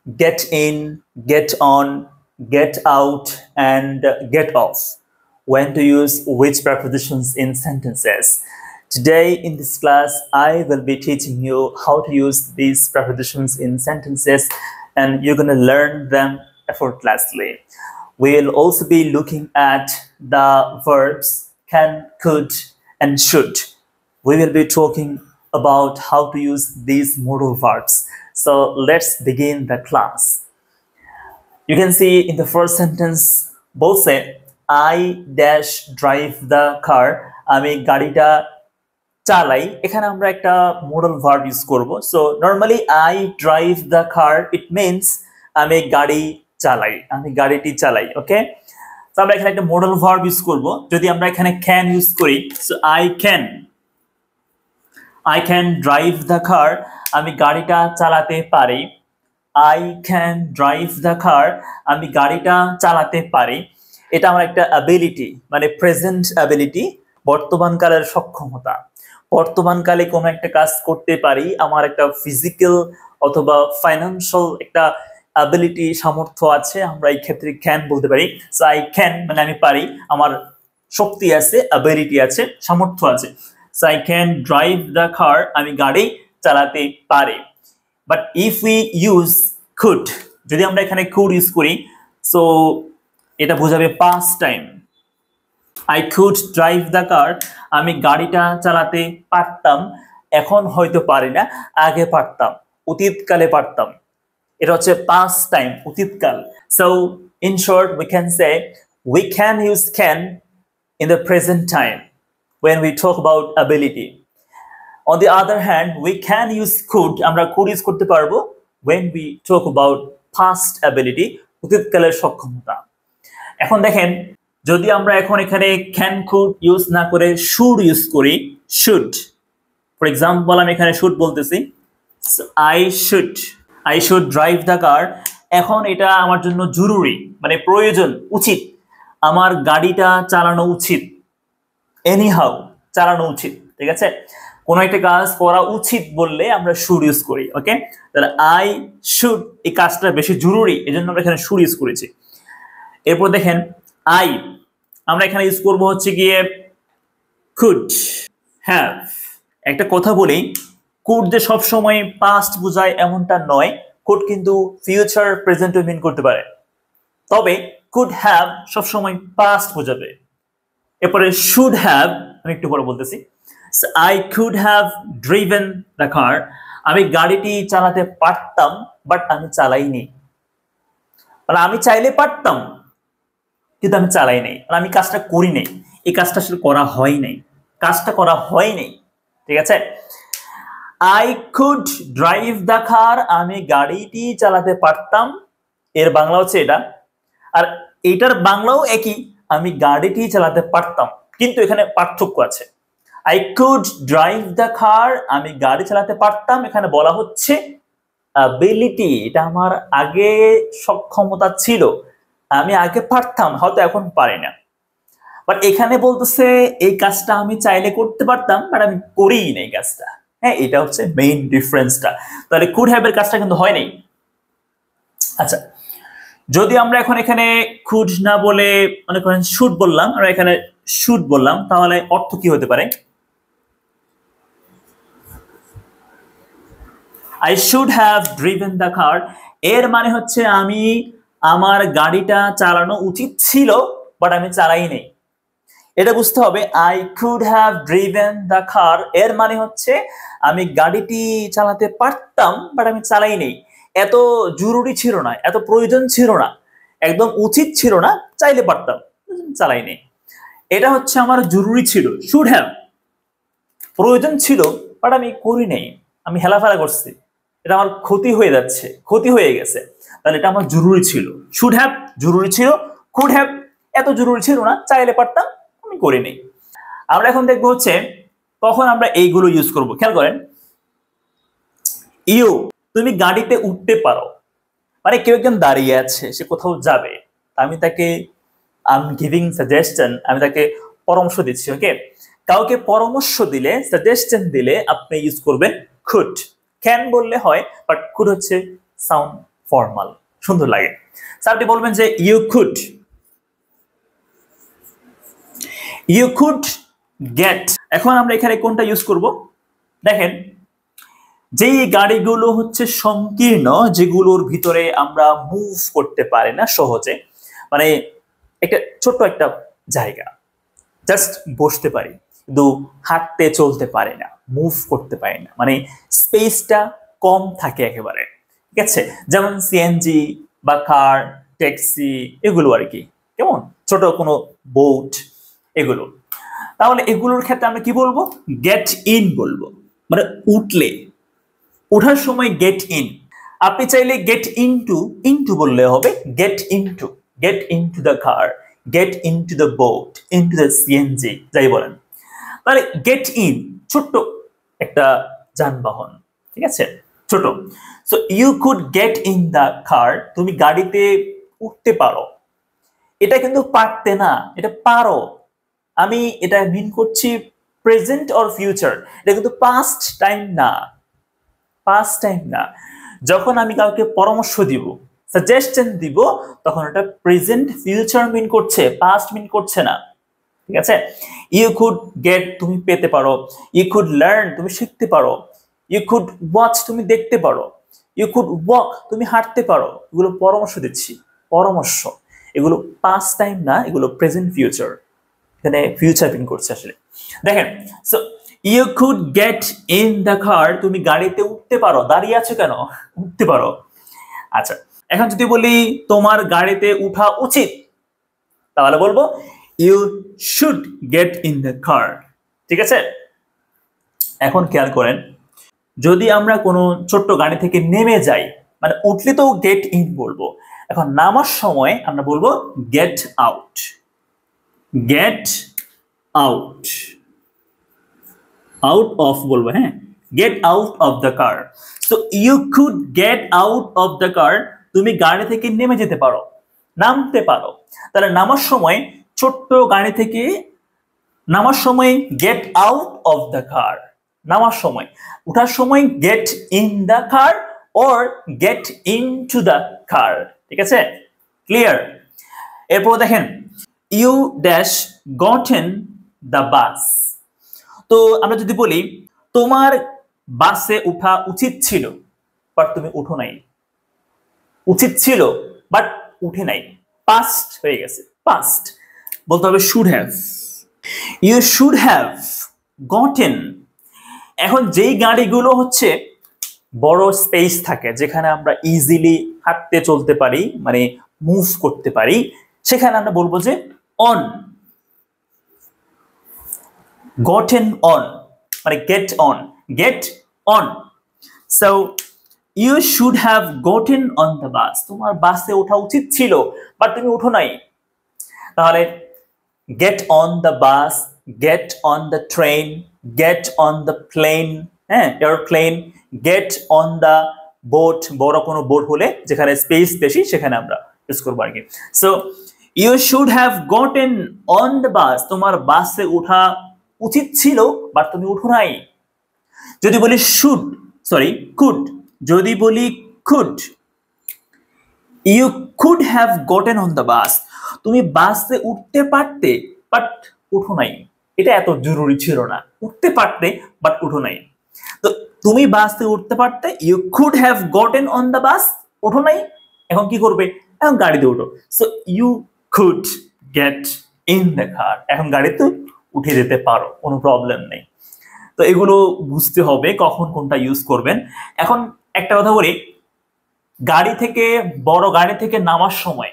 get in, get on, get out, and get off. When to use which prepositions in sentences. Today in this class, I will be teaching you how to use these prepositions in sentences, and you're going to learn them effortlessly. We'll also be looking at the verbs can, could, and should. We will be talking about how to use these modal verbs. So let's begin the class. You can see in the first sentence, both say, I dash drive the car. আমি গাড়িটা চালাই। এখানে আমরা একটা modal verb use করব। So normally I drive the car, it means আমি গাড়ি চালাই, আমি গাড়িটি চালাই। ওকে, তো আমরা এখানে একটা modal verb ইউজ করব। যদি আমরা এখানে can ইউজ করি, so I can drive the car, আমি গাড়িটা চালাতে পারি। I can drive the car, আমি গাড়িটা চালাতে পারি। এটা আমার একটা অ্যাবিলিটি, মানে প্রেজেন্ট অ্যাবিলিটি, বর্তমান কালের সক্ষমতা। বর্তমান কালে কোনো একটা কাজ করতে পারি, আমার একটা ফিজিক্যাল অথবা ফাইন্যান্সিয়াল একটা অ্যাবিলিটি, সামর্থ্য আছে, আমরা এই ক্ষেত্রে ক্যান বলতে পারি। সো আই ক্যান মানে আমি পারি, আমার শক্তি আছে, অ্যাবিলিটি আছে, সামর্থ্য আছে। So I can drive the car, আমি গাড়ি চালাতে পারি। But if we use could, যদি আমরা এখানে could ইউজ করি, সো এটা বোঝাবে past time. I could drive the car, আমি গাড়িটা চালাতে পারতাম, এখন হয়তো পারি না, আগে পারতাম, অতীতকালে পারতাম। এটা হচ্ছে past time, অতীতকাল। So in short we can say we can use can in the present time when we talk about ability. On the other hand, we can use could, আমরা could use করতে পারবো when we talk about past ability, অতীতকালের সক্ষমতা। এখন দেখেন, যদি আমরা এখন এখানে can could ইউজ না করে should ইউজ করি, should, ফর এক্সাম্পল আমি এখানে should বলতেছি, I should drive the car, এখন এটা আমার জন্য জরুরি, মানে প্রয়োজন, উচিত, আমার গাড়িটা চালানো উচিত, এনিহাউ চালানো উচিত। ঠিক আছে, কোন একটা কাজ করা উচিত বললে আমরা শুড ইউজ করি। ওকে, তাহলে আই শুড, এই কাজটা বেশি জরুরি, এজন্য আমরা এখানে শুড ইউজ করেছি। এরপর দেখেন আই, আমরা এখানে ইউজ করব হচ্ছে গিয়ে কুড হ্যাভ। একটা কথা বলি, কুড যে সব সময় পাস্ট বোঝায় এমনটা নয়, কুড কিন্তু ফিউচার প্রেজেন্টও মিন করতে পারে, তবে কুড হ্যাভ সব সময় পাস্ট বোঝাবে। এরপরে শুড হ্যাভ আমি একটু পরে বলতেছি। So, I could have driven the car, আমি গাড়িটি চালাতে পারতাম, বাট আমি চালাইনি। মানে আমি চাইলে পারতাম, কিন্তু আমি চালাই নাই, আমি কাজটা করি নাই, এই কাজটা আসলে করা হয় নাই, কাজটা করা হয় নাই। ঠিক আছে, I could drive the car, আমি গাড়িটি চালাতে পারতাম, এর বাংলা হচ্ছে এটা, আর এটার বাংলাও একই, আমি গাড়িটি চালাতে পারতাম, কিন্তু এখানে পার্থক্য আছে। I could drive the car, আমি গাড়ি চালাতে পারতাম, এখানে বলা হচ্ছে অ্যাবিলিটি, এটা আমার আগে সক্ষমতা ছিল, আমি আগে পারতাম, হয়তো এখন পারি না। বাট এখানে বলতেছে এই কাজটা আমি চাইলে করতে পারতাম, বাট আমি করিই না এই কাজটা। হ্যাঁ, এটা হচ্ছে মেইন ডিফারেন্সটা। তাহলে কুড হ্যাভ এর কাজটা কিন্তু হয় নাই। আচ্ছা, যদি আমরা এখন এখানে কুড না বলে মনে করেন শুড বললাম, আমরা এখানে শুড বললাম, তাহলে অর্থ কি হতে পারে? I should have driven the car, এর মানে হচ্ছে আমি, আমার গাড়িটা চালানো উচিত ছিল, বাট আমি চালাই নাই। এটা বুঝতে হবে, I could have driven the car, এর মানে হচ্ছে আমি গাড়িটি চালাতে পারতাম, বাট আমি চালাই নাই। এত জরুরি ছিল না, এত প্রয়োজন ছিল না, একদম উচিত ছিল না, চাইলে পারতাম, চালাই নাই। এটা হচ্ছে আমার জরুরি ছিল, শুড হ্যাভ, প্রয়োজন ছিল, বাট আমি করি নাই, আমি হেলাফেলা করছি, এটা আমার ক্ষতি হয়ে যাচ্ছে, ক্ষতি হয়ে গেছে, তাহলে এটা আমার জরুরি ছিল। শুড হ্যাভ জরুরি ছিল, কুড হ্যাভ এত জরুরি ছিল না, চাইলে পারতাম, আমি করি নাই। আমরা এখন দেখবো হচ্ছে কখন আমরা এইগুলো ইউজ করব। খেয়াল করেন, ইউ, তুমি গাড়িতে উঠতে পারো, মানে কেউ একজন দাঁড়িয়ে আছে, সে কোথাও যাবে, আমি তাকে গিভিং সাজেশন, আমি তাকে পরামর্শ দিচ্ছি। ওকে, কাউকে পরামর্শ দিলে, সাজেশন দিলে আপনি ইউজ করবেন কুড। ক্যান বললে হয়, বাট কুড হচ্ছে সাউন্ড ফর্মাল, সুন্দর লাগে। আপনি বলবেন যে ইউ কুড গেট। এখন আমরা এখানে কোনটা ইউজ করব? দেখেন, যেই গাড়িগুলো হচ্ছে সংকীর্ণ, যেগুলোর ভিতরে আমরা মুভ করতে পারি না সহজে, মানে একটা ছোট্ট একটা জায়গা, জাস্ট বসতে পারি কিন্তু হাঁটতে চলতে পারি না, মুভ করতে পারি না, মানে স্পেসটা কম থাকে একেবারে, ঠিক আছে? যেমন সিএনজি বা কার, ট্যাক্সি, এগুলো আর কি, কেমন ছোট কোনো বোট, এগুলো। তাহলে এগুলোর ক্ষেত্রে আমরা কি বলবো? গেট ইন বলবো, মানে উঠলে, ওঠার সময় গেট ইন। আপনি চাইলে গেট ইনটু বললে হবে, gate into the car, gate into the boat, into the CNG, যাই বলেন। তাহলে গেট ইন ছোট্ট একটা যানবাহন, ঠিক আছে, ছোট। So you could get in the car, তুমি গাড়িতে উঠতে পারো। এটা কিন্তু পারতে না, এটা পারো। আমি এটা মিন করছি প্রেজেন্ট অর ফিউচার, এটা কিন্তু পাস্ট টাইম না, পাস্ট টাইম না। যখন আমি কাউকে পরামর্শ দিব, সাজেশন দিব, তখন এটা প্রেজেন্ট ফিউচার মিন করছে, পাস্ট মিন করছে না, ঠিক আছে? ইউ কুড গেট, তুমি পেতে পারো। ইউ কুড লার্ন, তুমি শিখতে পারো। ইউ কুড ওয়াচ, তুমি দেখতে পারো। ইউ কুড ওয়াক, তুমি হাঁটতে পারো। এগুলো পরামর্শ দিচ্ছি, পরামর্শ। এগুলো পাস্ট টাইম না, এগুলো প্রেজেন্ট ফিউচার, এখানে ফিউচার মিন করছে আসলে। দেখেন, so you could get in the car, তুমি গাড়িতে উঠতে পারো। দাঁড়িয়ে আছো কেন? উঠতে পারো। আচ্ছা, এখন যদি বলি তোমার গাড়িতে উঠা উচিত, তাহলে বলবো you should get in the car, ঠিক আছে? এখন খেয়াল করেন, যদি আমরা কোনো ছোট্ট গাড়ি থেকে নেমে যাই, মানে উঠলে তো গেট ইন বলবো, এখন নামার সময় আমরা বলবো get out, get out, out of বলবো, হ্যাঁ, get out of the car. So you could get out of the car, তুমি গাড়ি থেকে নেমে যেতে পারো, নামতে পারো। তাহলে নামার সময় ছোট্ট গাড়ি থেকে নামার সময় get out of the car, নামার সময়। উঠার সময় get in the car or get into the car, ঠিক আছে? ক্লিয়ার? এরপর দেখেন, you dash gotten the bus. তো আমরা যদি বলি তোমার বাসে ওঠা উচিত ছিল বাট তুমি উঠো নাই, উচিত ছিল বাট উঠে নাই, পাস্ট হয়ে গেছে, পাস্ট বলতে হবে should have. You should have gotten. এখন যেই গাড়িগুলো হচ্ছে বড় স্পেস থাকে, যেখানে আমরা ইজিলি হাঁটতে চলতে পারি, মানে মুভ করতে পারি, সেখানে আমরা বলবো যে অন, গটেন অন, মানে get on, get on. So you should have gotten on the bus, তোমার বাসে ওঠা উচিত ছিল বাট তুমি উঠো নাই। তাহলে get on the bus, get on the train, get on the plane, হ্যাঁ, airplane, get on the boat, বড় কোনো বোট হলে যেখানে স্পেস বেশি সেখানে আমরা ইউজ করবো আর কি। So you should have gotten on the bus, তোমার বাসে ওঠা উচিত ছিল বাট তুমি উঠো নাই। যদি বলি শুড, সরি কুড, যদি বলি could, you could have gotten on the bus, তুমি বাসে উঠতে পারতে বাট উঠো নাই। এটা এত জরুরি ছিল না, উঠতে পারতে বাট উঠো নাই। তো তুমি বাসে উঠতে পারতে, you could have gotten on the bus, উঠো নাই। এখন কি করবে? এখন গাড়িতে উঠো। So you could get in the car, এখন গাড়িতে উঠে যেতে পারো, কোনো প্রবলেম নেই। তো এগুলো বুঝতে হবে কখন কোনটা ইউজ করবেন। এখন একটা কথা বলি, গাড়ি থেকে, বড় গাড়ি থেকে নামার সময়,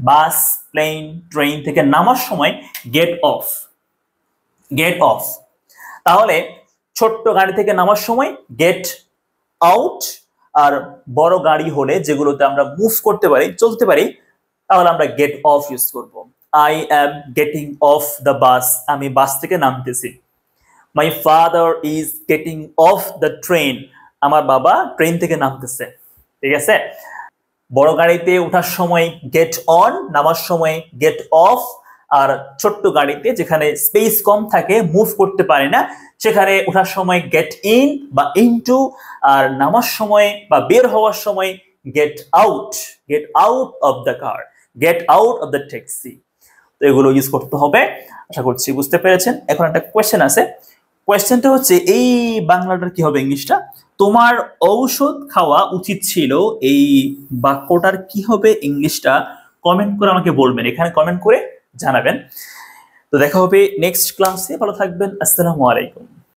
বাস, প্লেন, ট্রেন থেকে নামার সময় গেট অফ, গেট অফ। তাহলে ছোট্ট গাড়ি থেকে নামার সময় গেট আউট, আর বড় গাড়ি হলে যেগুলোতে আমরা মুভ করতে পারি, চলতে পারি, তাহলে আমরা গেট অফ ইউজ করব। I am getting off the bus, আমি বাস থেকে নামতেছি। My father is getting off the train, আমার বাবা ট্রেন থেকে নামতেছে, ঠিক আছে? বড় গাড়িতে ওঠার সময় গেট অন, নামার সময় গেট অফ, আর ছোট্ট গাড়িতে যেখানে স্পেস কম থাকে, মুভ করতে পারে না, সেখানে ওঠার সময় গেট ইন বা ইনটু, আর নামার সময় বা বের হওয়ার সময় get out, get out of the car, gate out of the taxi. তো এগুলো ইউজ করতে হবে। আশা করছি বুঝতে পেরেছেন। এখন একটা কোয়েশ্চেন আছে, কোয়েশ্চেনটা হচ্ছে এই বাংলাটার কি হবে ইংলিশটা? তোমার ঔষধ খাওয়া উচিত ছিল, এই বাক্যটার কি হবে ইংলিশটা? কমেন্ট করে আমাকে বলবেন, এখানে কমেন্ট করে জানাবেন। তো দেখা হবে নেক্সট ক্লাসে, ভালো থাকবেন, আসসালামু আলাইকুম।